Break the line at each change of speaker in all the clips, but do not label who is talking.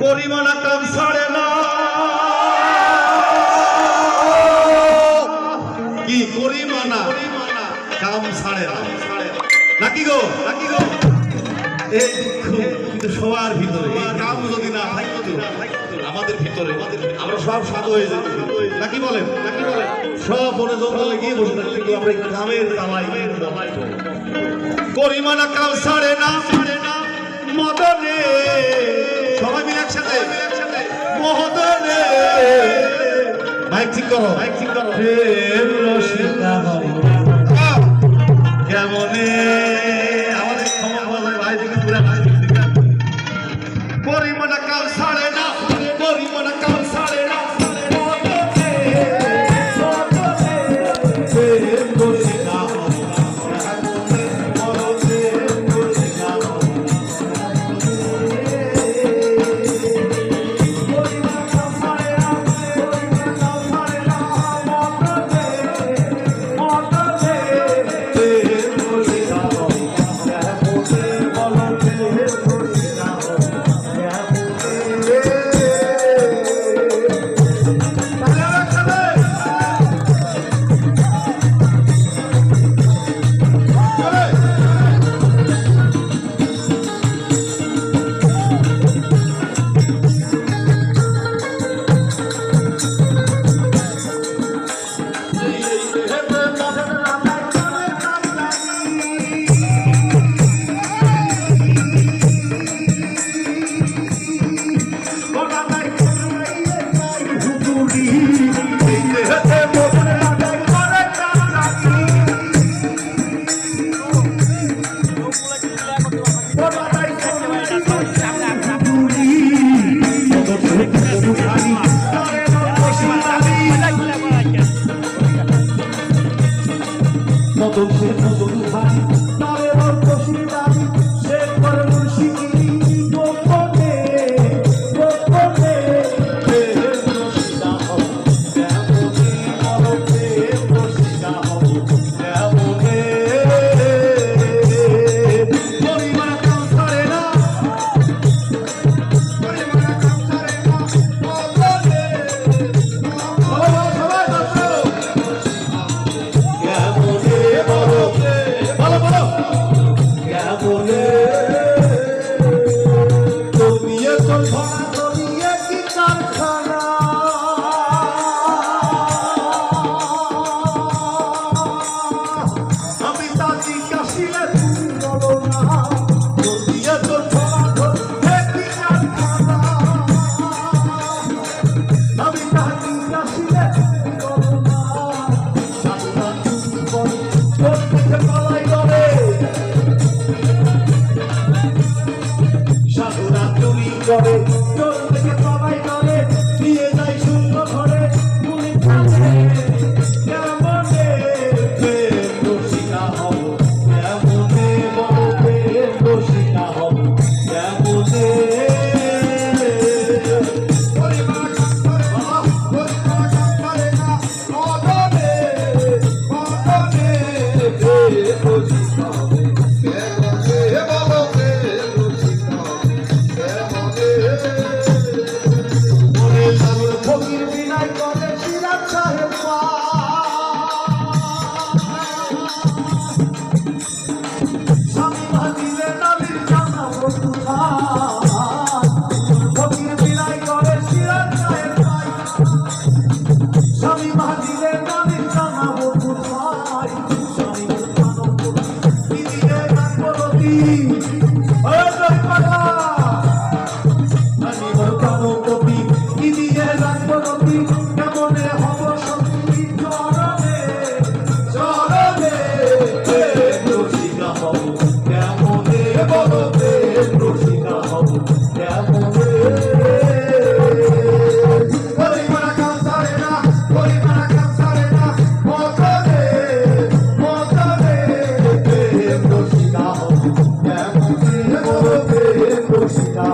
করিমানা কাম ছাড়ে না কি করিমানা কাম ছাড়ে না নাকি গো এই কিন্তু সবার ভিতরে এই কাম যদি না থাকতো আমাদের ভিতরে আমরা সব সাধু হয়ে যেত নাকি বলেন সব বনে জঙ্গলে গিয়ে বসে থাকতো কিন্তু আমরা কামের তালাই করিমানা কাম ছাড়ে না মদনে সবাই মিলে একসাথে মদনে মাইক ঠিক করো প্রেম রসিকা কেমনে আমাদের ক্ষমা বলে ভাই দিকে পুরা পরিমাণ কাল ছাড়ে না পরিমাণ কাল ছাড়ে না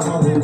হবে